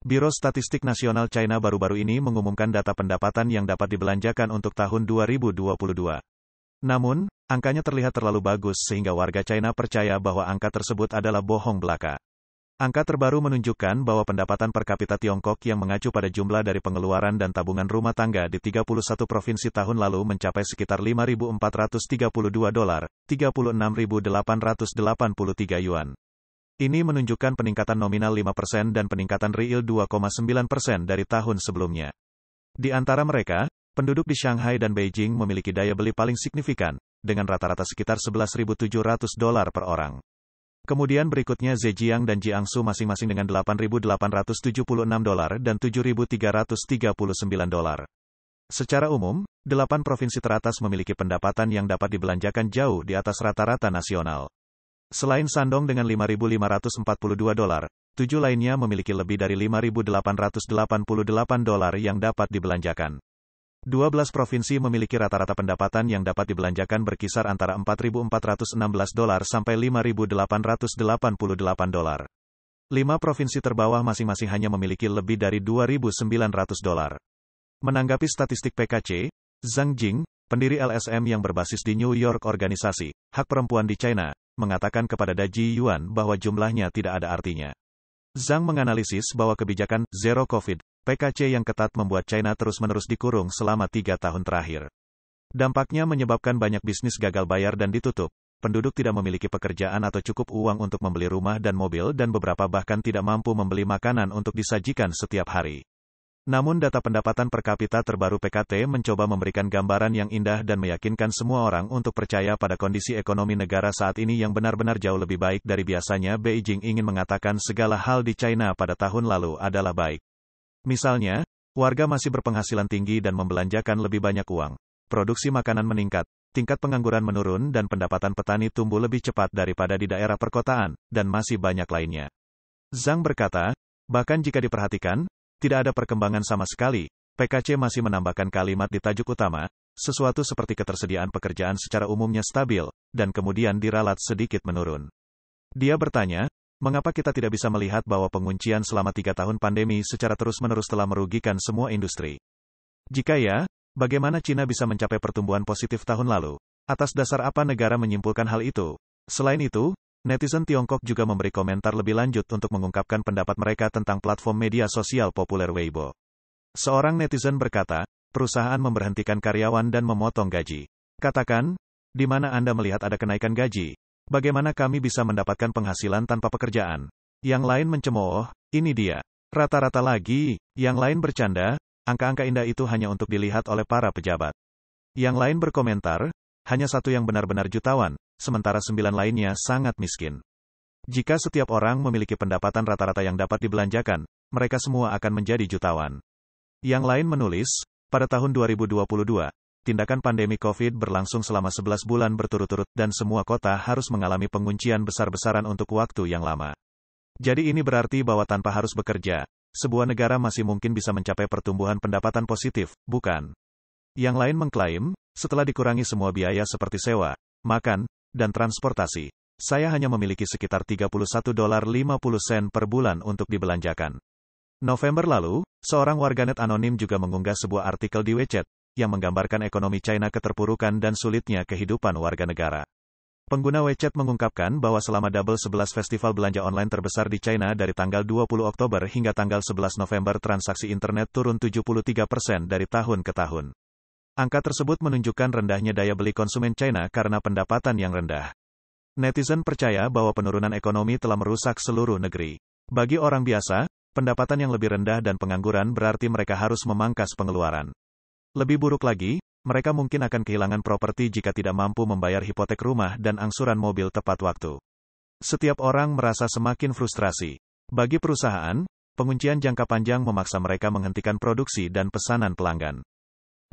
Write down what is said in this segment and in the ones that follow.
Biro Statistik Nasional China baru-baru ini mengumumkan data pendapatan yang dapat dibelanjakan untuk tahun 2022. Namun, angkanya terlihat terlalu bagus sehingga warga China percaya bahwa angka tersebut adalah bohong belaka. Angka terbaru menunjukkan bahwa pendapatan per kapita Tiongkok yang mengacu pada jumlah dari pengeluaran dan tabungan rumah tangga di 31 provinsi tahun lalu mencapai sekitar $5.432, 36.883 yuan. Ini menunjukkan peningkatan nominal 5% dan peningkatan real 2,9% dari tahun sebelumnya. Di antara mereka, penduduk di Shanghai dan Beijing memiliki daya beli paling signifikan, dengan rata-rata sekitar $11.700 per orang. Kemudian berikutnya Zhejiang dan Jiangsu masing-masing dengan $8.876 dan $7.339. Secara umum, 8 provinsi teratas memiliki pendapatan yang dapat dibelanjakan jauh di atas rata-rata nasional. Selain Shandong dengan $5.542, 7 lainnya memiliki lebih dari $5.888 yang dapat dibelanjakan. 12 provinsi memiliki rata-rata pendapatan yang dapat dibelanjakan berkisar antara $4.416 sampai $5.888. 5 provinsi terbawah masing-masing hanya memiliki lebih dari $2.900. Menanggapi statistik PKC, Zhang Jing, pendiri LSM yang berbasis di New York organisasi hak perempuan di China, mengatakan kepada Da Ji Yuan bahwa jumlahnya tidak ada artinya. Zhang menganalisis bahwa kebijakan Zero Covid PKC yang ketat membuat China terus-menerus dikurung selama 3 tahun terakhir. Dampaknya menyebabkan banyak bisnis gagal bayar dan ditutup, penduduk tidak memiliki pekerjaan atau cukup uang untuk membeli rumah dan mobil dan beberapa bahkan tidak mampu membeli makanan untuk disajikan setiap hari. Namun data pendapatan per kapita terbaru PKT mencoba memberikan gambaran yang indah dan meyakinkan semua orang untuk percaya pada kondisi ekonomi negara saat ini yang benar-benar jauh lebih baik dari biasanya. Beijing ingin mengatakan segala hal di China pada tahun lalu adalah baik. Misalnya, warga masih berpenghasilan tinggi dan membelanjakan lebih banyak uang. Produksi makanan meningkat, tingkat pengangguran menurun dan pendapatan petani tumbuh lebih cepat daripada di daerah perkotaan, dan masih banyak lainnya. Zhang berkata, bahkan jika diperhatikan, tidak ada perkembangan sama sekali. PKC masih menambahkan kalimat di tajuk utama, sesuatu seperti ketersediaan pekerjaan secara umumnya stabil, dan kemudian diralat sedikit menurun. Dia bertanya, mengapa kita tidak bisa melihat bahwa penguncian selama 3 tahun pandemi secara terus-menerus telah merugikan semua industri? Jika ya, bagaimana China bisa mencapai pertumbuhan positif tahun lalu? Atas dasar apa negara menyimpulkan hal itu? Selain itu, netizen Tiongkok juga memberi komentar lebih lanjut untuk mengungkapkan pendapat mereka tentang platform media sosial populer Weibo. Seorang netizen berkata, perusahaan memberhentikan karyawan dan memotong gaji. Katakan, di mana Anda melihat ada kenaikan gaji? Bagaimana kami bisa mendapatkan penghasilan tanpa pekerjaan? Yang lain mencemooh, ini dia. Rata-rata lagi, yang lain bercanda, angka-angka indah itu hanya untuk dilihat oleh para pejabat. Yang lain berkomentar, hanya satu yang benar-benar jutawan, sementara 9 lainnya sangat miskin. Jika setiap orang memiliki pendapatan rata-rata yang dapat dibelanjakan, mereka semua akan menjadi jutawan. Yang lain menulis, pada tahun 2022, tindakan pandemi COVID berlangsung selama 11 bulan berturut-turut dan semua kota harus mengalami penguncian besar-besaran untuk waktu yang lama. Jadi ini berarti bahwa tanpa harus bekerja, sebuah negara masih mungkin bisa mencapai pertumbuhan pendapatan positif, bukan? Yang lain mengklaim, setelah dikurangi semua biaya seperti sewa, makan, dan transportasi, saya hanya memiliki sekitar $31.50 per bulan untuk dibelanjakan. November lalu, seorang warganet anonim juga mengunggah sebuah artikel di WeChat, yang menggambarkan ekonomi China keterpurukan dan sulitnya kehidupan warga negara. Pengguna WeChat mengungkapkan bahwa selama double 11 festival belanja online terbesar di China dari tanggal 20 Oktober hingga tanggal 11 November transaksi internet turun 73% dari tahun ke tahun. Angka tersebut menunjukkan rendahnya daya beli konsumen China karena pendapatan yang rendah. Netizen percaya bahwa penurunan ekonomi telah merusak seluruh negeri. Bagi orang biasa, pendapatan yang lebih rendah dan pengangguran berarti mereka harus memangkas pengeluaran. Lebih buruk lagi, mereka mungkin akan kehilangan properti jika tidak mampu membayar hipotek rumah dan angsuran mobil tepat waktu. Setiap orang merasa semakin frustrasi. Bagi perusahaan, penguncian jangka panjang memaksa mereka menghentikan produksi dan pesanan pelanggan.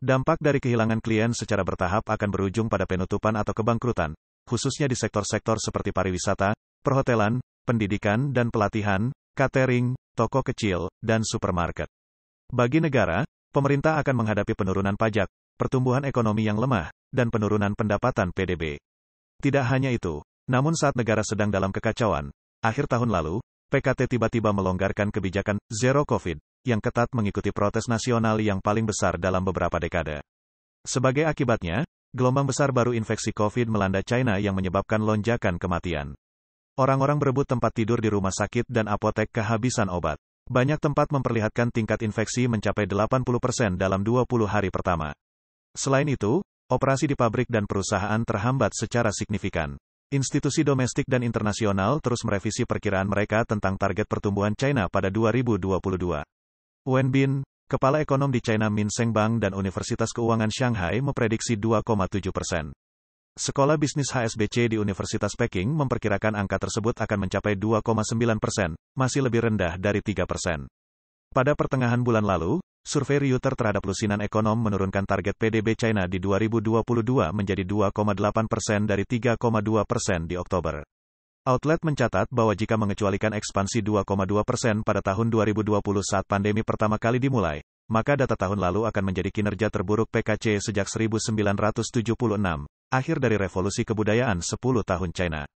Dampak dari kehilangan klien secara bertahap akan berujung pada penutupan atau kebangkrutan, khususnya di sektor-sektor seperti pariwisata, perhotelan, pendidikan dan pelatihan, catering, toko kecil, dan supermarket. Bagi negara, pemerintah akan menghadapi penurunan pajak, pertumbuhan ekonomi yang lemah, dan penurunan pendapatan PDB. Tidak hanya itu, namun saat negara sedang dalam kekacauan, akhir tahun lalu, PKT tiba-tiba melonggarkan kebijakan Zero Covid yang ketat mengikuti protes nasional yang paling besar dalam beberapa dekade. Sebagai akibatnya, gelombang besar baru infeksi COVID melanda China yang menyebabkan lonjakan kematian. Orang-orang berebut tempat tidur di rumah sakit dan apotek kehabisan obat. Banyak tempat memperlihatkan tingkat infeksi mencapai 80% dalam 20 hari pertama. Selain itu, operasi di pabrik dan perusahaan terhambat secara signifikan. Institusi domestik dan internasional terus merevisi perkiraan mereka tentang target pertumbuhan China pada 2022. Wen Bin, kepala ekonom di China Minsheng Bank dan Universitas Keuangan Shanghai memprediksi 2,7%. Sekolah Bisnis HSBC di Universitas Peking memperkirakan angka tersebut akan mencapai 2,9%, masih lebih rendah dari 3%. Pada pertengahan bulan lalu, survei Reuters terhadap lusinan ekonom menurunkan target PDB China di 2022 menjadi 2,8% dari 3,2% di Oktober. Outlet mencatat bahwa jika mengecualikan ekspansi 2,2% pada tahun 2020 saat pandemi pertama kali dimulai, maka data tahun lalu akan menjadi kinerja terburuk PKC sejak 1976, akhir dari revolusi kebudayaan 10 tahun China.